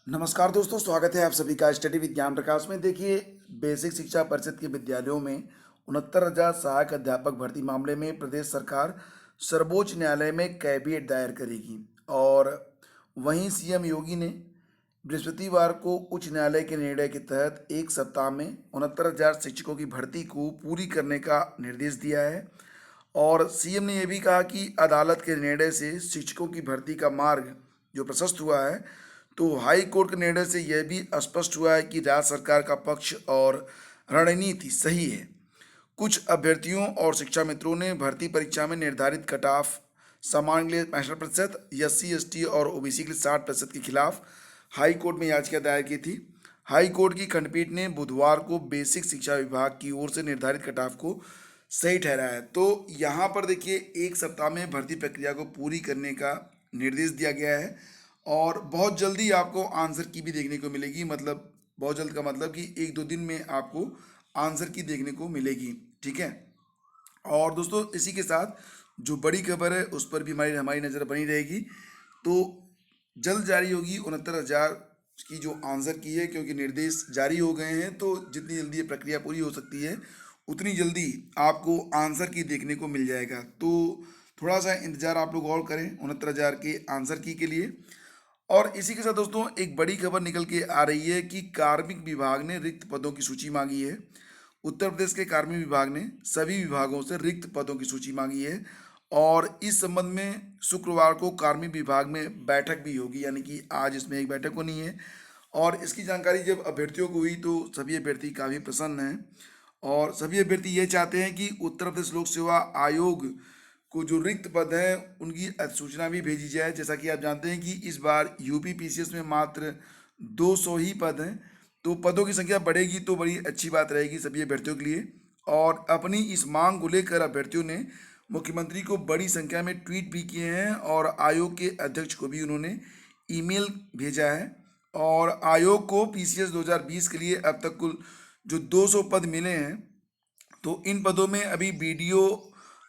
नमस्कार दोस्तों, स्वागत है आप सभी का स्टडी विद ज्ञान प्रकाश में। देखिए, बेसिक शिक्षा परिषद के विद्यालयों में 69,000 सहायक अध्यापक भर्ती मामले में प्रदेश सरकार सर्वोच्च न्यायालय में कैविएट दायर करेगी। और वहीं सीएम योगी ने बृहस्पतिवार को उच्च न्यायालय के निर्णय के तहत एक सप्ताह में 69,000 शिक्षकों की भर्ती को पूरी करने का निर्देश दिया है। और सीएम ने यह भी कहा कि अदालत के निर्णय से शिक्षकों की भर्ती का मार्ग जो प्रशस्त हुआ है, तो हाई कोर्ट के निर्णय से यह भी स्पष्ट हुआ है कि राज्य सरकार का पक्ष और रणनीति सही है। कुछ अभ्यर्थियों और शिक्षा मित्रों ने भर्ती परीक्षा में निर्धारित कट ऑफ सामान्य के लिए 65%, SC ST और OBC के लिए 60% के खिलाफ हाई कोर्ट में याचिका दायर की थी। हाई कोर्ट की खंडपीठ ने बुधवार को बेसिक शिक्षा विभाग की ओर से निर्धारित कट ऑफ को सही ठहराया है। तो यहाँ पर देखिए, एक सप्ताह में भर्ती प्रक्रिया को पूरी करने का निर्देश दिया गया है और बहुत जल्दी आपको आंसर की भी देखने को मिलेगी। मतलब बहुत जल्द का मतलब कि एक दो दिन में आपको आंसर की देखने को मिलेगी। ठीक है। और दोस्तों, इसी के साथ जो बड़ी खबर है उस पर भी हमारी हमारी नज़र बनी रहेगी। तो जल्द जारी होगी 69,000 की जो आंसर की है, क्योंकि निर्देश जारी हो गए हैं। तो जितनी जल्दी ये प्रक्रिया पूरी हो सकती है उतनी जल्दी आपको आंसर की देखने को मिल जाएगा। तो थोड़ा सा इंतज़ार आप लोग और करें 69,000 के आंसर की के लिए। और इसी के साथ दोस्तों, एक बड़ी खबर निकल के आ रही है कि कार्मिक विभाग ने रिक्त पदों की सूची मांगी है। उत्तर प्रदेश के कार्मिक विभाग ने सभी विभागों से रिक्त पदों की सूची मांगी है और इस संबंध में शुक्रवार को कार्मिक विभाग में बैठक भी होगी, यानी कि आज इसमें एक बैठक होनी है। और इसकी जानकारी जब अभ्यर्थियों को हुई तो सभी अभ्यर्थी काफ़ी प्रसन्न हैं और सभी अभ्यर्थी ये चाहते हैं कि उत्तर प्रदेश लोक सेवा आयोग को जो रिक्त पद हैं उनकी अधिसूचना भी भेजी जाए। जैसा कि आप जानते हैं कि इस बार यूपी PCS में मात्र 200 ही पद हैं। तो पदों की संख्या बढ़ेगी तो बड़ी अच्छी बात रहेगी सभी अभ्यर्थियों के लिए। और अपनी इस मांग को लेकर अभ्यर्थियों ने मुख्यमंत्री को बड़ी संख्या में ट्वीट भी किए हैं और आयोग के अध्यक्ष को भी उन्होंने ईमेल भेजा है। और आयोग को PCS 2020 के लिए अब तक कुल जो 200 पद मिले हैं, तो इन पदों में अभी BDO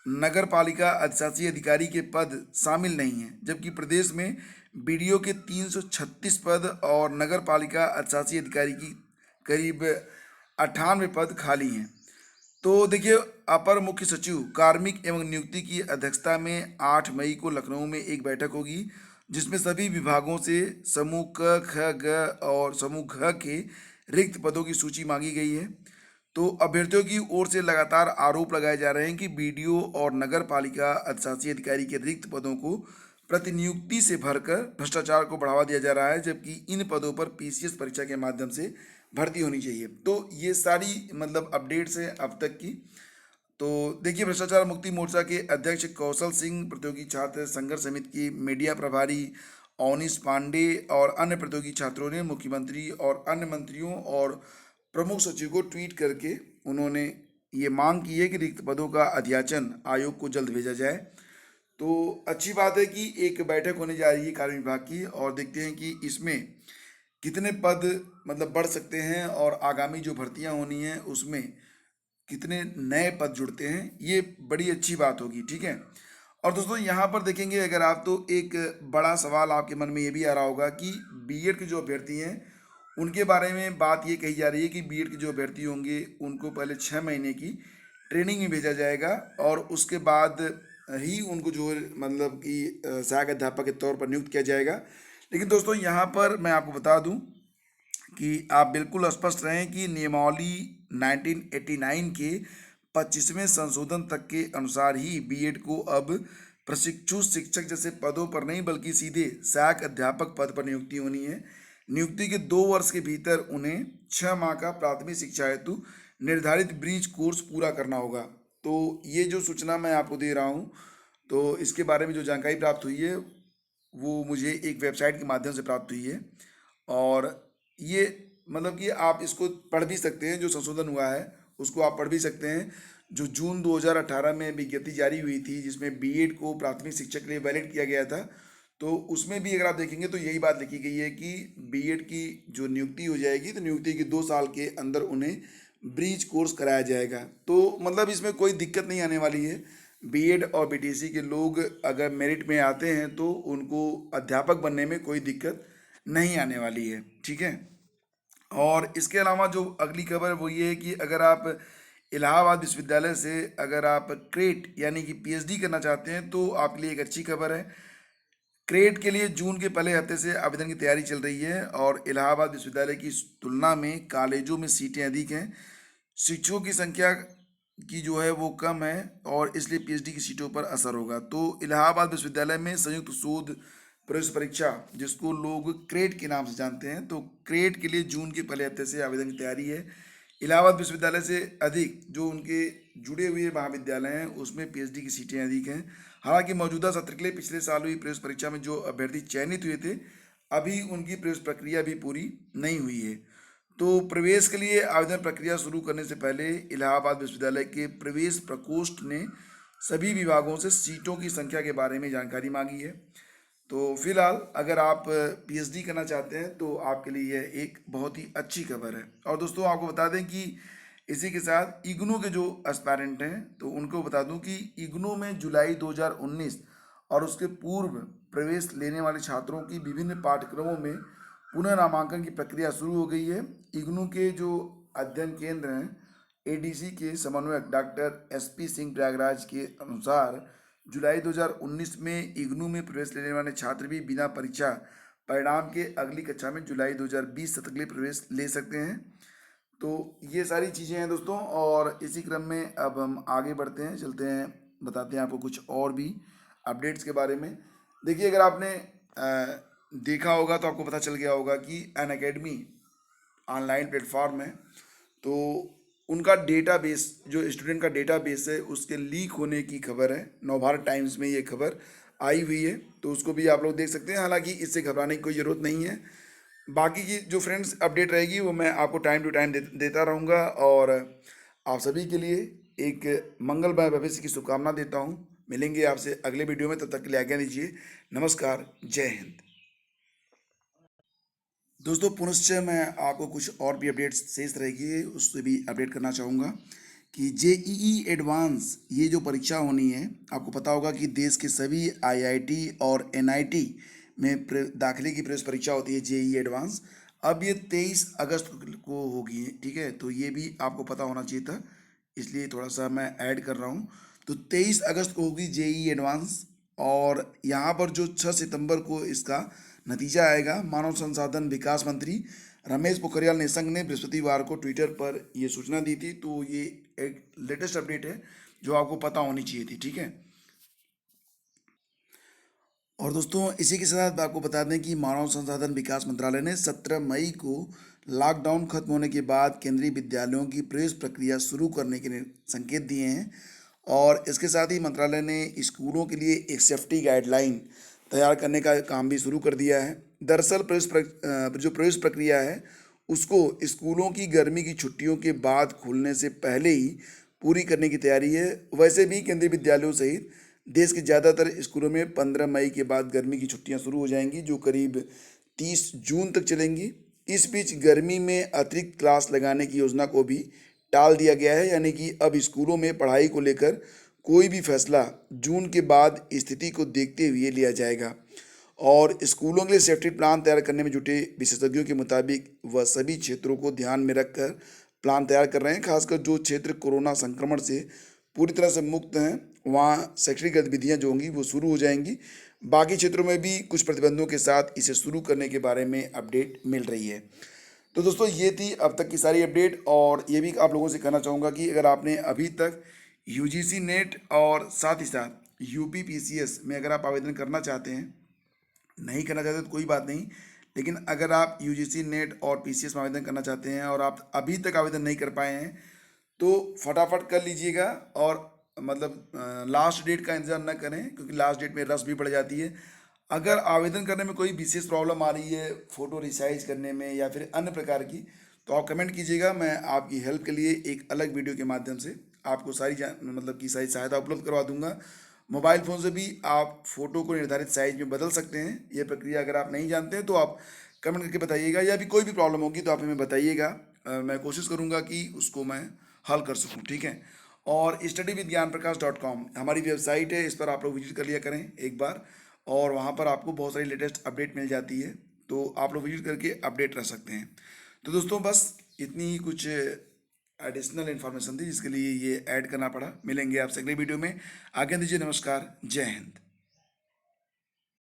नगर पालिका अधिशासी अधिकारी के पद शामिल नहीं हैं, जबकि प्रदेश में BDO के 336 पद और नगर पालिका अधिशासी अधिकारी की करीब 98 पद खाली हैं। तो देखिए, अपर मुख्य सचिव कार्मिक एवं नियुक्ति की अध्यक्षता में 8 मई को लखनऊ में एक बैठक होगी, जिसमें सभी विभागों से समूह क, ख, ग और समूह घ के रिक्त पदों की सूची मांगी गई है। तो अभ्यर्थियों की ओर से लगातार आरोप लगाए जा रहे हैं कि BDO और नगर पालिका अधिशासी अधिकारी के रिक्त पदों को प्रतिनियुक्ति से भरकर भ्रष्टाचार को बढ़ावा दिया जा रहा है, जबकि इन पदों पर PCS परीक्षा के माध्यम से भर्ती होनी चाहिए। तो ये सारी मतलब अपडेट्स हैं अब तक की। तो देखिए, भ्रष्टाचार मुक्ति मोर्चा के अध्यक्ष कौशल सिंह, प्रतियोगी छात्र संघर्ष समिति की मीडिया प्रभारी अवनीश पांडे और अन्य प्रतियोगी छात्रों ने मुख्यमंत्री और अन्य मंत्रियों और प्रमुख सचिव को ट्वीट करके उन्होंने ये मांग की है कि रिक्त पदों का अध्याचन आयोग को जल्द भेजा जाए। तो अच्छी बात है कि एक बैठक होने जा रही है कार्य विभाग की और देखते हैं कि इसमें कितने पद मतलब बढ़ सकते हैं और आगामी जो भर्तियां होनी हैं उसमें कितने नए पद जुड़ते हैं। ये बड़ी अच्छी बात होगी। ठीक है। और दोस्तों, यहाँ पर देखेंगे अगर आप, तो एक बड़ा सवाल आपके मन में ये भी आ रहा होगा कि B.Ed के जो अभ्यर्थी हैं उनके बारे में बात ये कही जा रही है कि B.Ed के जो अभ्यर्थी होंगे उनको पहले 6 महीने की ट्रेनिंग में भेजा जाएगा और उसके बाद ही उनको जो है मतलब कि सहायक अध्यापक के तौर पर नियुक्त किया जाएगा। लेकिन दोस्तों, यहाँ पर मैं आपको बता दूं कि आप बिल्कुल स्पष्ट रहें कि नियमावली 1989 के 25वें संशोधन तक के अनुसार ही B.Ed को अब प्रशिक्षु शिक्षक जैसे पदों पर नहीं बल्कि सीधे सहायक अध्यापक पद पर नियुक्ति होनी है। नियुक्ति के 2 वर्ष के भीतर उन्हें 6 माह का प्राथमिक शिक्षा हेतु निर्धारित ब्रीज कोर्स पूरा करना होगा। तो ये जो सूचना मैं आपको दे रहा हूँ, तो इसके बारे में जो जानकारी प्राप्त हुई है वो मुझे एक वेबसाइट के माध्यम से प्राप्त हुई है। और ये मतलब कि आप इसको पढ़ भी सकते हैं, जो संशोधन हुआ है उसको आप पढ़ भी सकते हैं। जो जून 2018 में विज्ञप्ति जारी हुई थी जिसमें B.Ed को प्राथमिक शिक्षक के लिए वैलिड किया गया था, तो उसमें भी अगर आप देखेंगे तो यही बात लिखी गई है कि B.Ed की जो नियुक्ति हो जाएगी तो नियुक्ति के 2 साल के अंदर उन्हें ब्रीज कोर्स कराया जाएगा। तो मतलब इसमें कोई दिक्कत नहीं आने वाली है। B.Ed और BTC के लोग अगर मेरिट में आते हैं तो उनको अध्यापक बनने में कोई दिक्कत नहीं आने वाली है, ठीक है। और इसके अलावा जो अगली खबर है वो ये है कि अगर आप इलाहाबाद विश्वविद्यालय से अगर आप क्रेट यानी कि पीएचडी करना चाहते हैं तो आपके लिए एक अच्छी खबर है। क्रेट के लिए जून के पहले हफ्ते से आवेदन की तैयारी चल रही है और इलाहाबाद विश्वविद्यालय की तुलना में कॉलेजों में सीटें अधिक हैं, शिक्षकों की संख्या की जो है वो कम है और इसलिए पीएचडी की सीटों पर असर होगा। तो इलाहाबाद विश्वविद्यालय में संयुक्त शोध प्रवेश परीक्षा, जिसको लोग क्रेट के नाम से जानते हैं, तो क्रेट के लिए जून के पहले हफ्ते से आवेदन की तैयारी है। इलाहाबाद विश्वविद्यालय से अधिक जो उनके जुड़े हुए महाविद्यालय हैं उसमें पीएचडी की सीटें अधिक हैं। हालांकि मौजूदा सत्र के लिए पिछले साल हुई प्रवेश परीक्षा में जो अभ्यर्थी चयनित हुए थे, अभी उनकी प्रवेश प्रक्रिया भी पूरी नहीं हुई है। तो प्रवेश के लिए आवेदन प्रक्रिया शुरू करने से पहले इलाहाबाद विश्वविद्यालय के प्रवेश प्रकोष्ठ ने सभी विभागों से सीटों की संख्या के बारे में जानकारी मांगी है। तो फिलहाल अगर आप पीएचडी करना चाहते हैं तो आपके लिए यह एक बहुत ही अच्छी खबर है। और दोस्तों आपको बता दें कि इसी के साथ इग्नू के जो एस्पायरेंट हैं तो उनको बता दूं कि इग्नू में जुलाई 2019 और उसके पूर्व प्रवेश लेने वाले छात्रों की विभिन्न पाठ्यक्रमों में पुनः नामांकन की प्रक्रिया शुरू हो गई है। इग्नू के जो अध्ययन केंद्र हैं एडीसी के समन्वयक डॉक्टर एसपी सिंह प्रयागराज के अनुसार जुलाई 2019 में इग्नू में प्रवेश लेने वाले छात्र भी बिना परीक्षा परिणाम के अगली कक्षा में जुलाई 2020 सत्र के लिए प्रवेश ले सकते हैं। तो ये सारी चीज़ें हैं दोस्तों, और इसी क्रम में अब हम आगे बढ़ते हैं, चलते हैं, बताते हैं आपको कुछ और भी अपडेट्स के बारे में। देखिए अगर आपने देखा होगा तो आपको पता चल गया होगा कि अन अकेडमी ऑनलाइन प्लेटफॉर्म है, तो उनका डेटाबेस जो स्टूडेंट का डेटाबेस है उसके लीक होने की खबर है। नवभारत टाइम्स में ये खबर आई हुई है, तो उसको भी आप लोग देख सकते हैं। हालांकि इससे घबराने की कोई ज़रूरत नहीं है। बाकी की जो फ्रेंड्स अपडेट रहेगी वो मैं आपको टाइम टू टाइम देता रहूँगा, और आप सभी के लिए एक मंगलमय भविष्य की शुभकामना देता हूँ। मिलेंगे आपसे अगले वीडियो में, तब तक के लिए आज्ञा दीजिए। नमस्कार, जय हिंद। दोस्तों पुनश्च मैं आपको कुछ और भी अपडेट्स शेष रहेगी उससे भी अपडेट करना चाहूँगा कि जेईई एडवांस ये जो परीक्षा होनी है, आपको पता होगा कि देश के सभी आईआईटी और एनआईटी में दाखिले की प्रवेश परीक्षा होती है जेईई एडवांस। अब ये 23 अगस्त को होगी, ठीक है, तो ये भी आपको पता होना चाहिए था, इसलिए थोड़ा सा मैं ऐड कर रहा हूँ। तो 23 अगस्त को होगी जेईई एडवांस, और यहाँ पर जो 6 सितंबर को इसका नतीजा आएगा। मानव संसाधन विकास मंत्री रमेश पोखरियाल निशंक ने बृहस्पतिवार को ट्विटर पर यह सूचना दी थी, तो ये एक लेटेस्ट अपडेट है जो आपको पता होनी चाहिए थी, ठीक है। और दोस्तों इसी के साथ आपको बता दें कि मानव संसाधन विकास मंत्रालय ने 17 मई को लॉकडाउन खत्म होने के बाद केंद्रीय विद्यालयों की प्रवेश प्रक्रिया शुरू करने के संकेत दिए हैं। और इसके साथ ही मंत्रालय ने स्कूलों के लिए एक सेफ्टी गाइडलाइन तैयार करने का काम भी शुरू कर दिया है। दरअसल जो प्रवेश प्रक्रिया है उसको स्कूलों की गर्मी की छुट्टियों के बाद खुलने से पहले ही पूरी करने की तैयारी है। वैसे भी केंद्रीय विद्यालयों सहित देश के ज़्यादातर स्कूलों में 15 मई के बाद गर्मी की छुट्टियां शुरू हो जाएंगी, जो करीब 30 जून तक चलेंगी। इस बीच गर्मी में अतिरिक्त क्लास लगाने की योजना को भी टाल दिया गया है, यानी कि अब स्कूलों में पढ़ाई को लेकर कोई भी फैसला जून के बाद स्थिति को देखते हुए लिया जाएगा। और स्कूलों के लिए सेफ्टी प्लान तैयार करने में जुटे विशेषज्ञों के मुताबिक वह सभी क्षेत्रों को ध्यान में रखकर प्लान तैयार कर रहे हैं। खासकर जो क्षेत्र कोरोना संक्रमण से पूरी तरह से मुक्त हैं वहाँ शैक्षणिक गतिविधियाँ जो होंगी वो शुरू हो जाएंगी। बाकी क्षेत्रों में भी कुछ प्रतिबंधों के साथ इसे शुरू करने के बारे में अपडेट मिल रही है। तो दोस्तों ये थी अब तक की सारी अपडेट, और ये भी आप लोगों से कहना चाहूँगा कि अगर आपने अभी तक यूजीसी नेट और साथ ही साथ यूपी पीसीएस में अगर आप आवेदन करना चाहते हैं, नहीं करना चाहते तो कोई बात नहीं, लेकिन अगर आप यूजीसी नेट और पीसीएस में आवेदन करना चाहते हैं और आप अभी तक आवेदन नहीं कर पाए हैं तो फटाफट कर लीजिएगा। और मतलब लास्ट डेट का इंतज़ार न करें, क्योंकि लास्ट डेट में रश भी बढ़ जाती है। अगर आवेदन करने में कोई विशेष प्रॉब्लम आ रही है फ़ोटो रिसाइज करने में या फिर अन्य प्रकार की, तो आप कमेंट कीजिएगा। मैं आपकी हेल्प के लिए एक अलग वीडियो के माध्यम से आपको सारी मतलब की सारी सहायता उपलब्ध करवा दूंगा। मोबाइल फ़ोन से भी आप फ़ोटो को निर्धारित साइज में बदल सकते हैं। ये प्रक्रिया अगर आप नहीं जानते हैं तो आप कमेंट करके बताइएगा, या भी कोई भी प्रॉब्लम होगी तो आप हमें बताइएगा। मैं कोशिश करूँगा कि उसको मैं हल कर सकूँ, ठीक है। और studyvidgyanprakash.com हमारी वेबसाइट है, इस पर आप लोग विजिट कर लिया करें एक बार, और वहाँ पर आपको बहुत सारी लेटेस्ट अपडेट मिल जाती है। तो आप लोग विजिट करके अपडेट रह सकते हैं। तो दोस्तों बस इतनी ही कुछ एडिशनल इन्फॉर्मेशन थी जिसके लिए ये ऐड करना पड़ा। मिलेंगे आपसे अगले वीडियो में। आज्ञा दीजिए, नमस्कार, जय हिंद।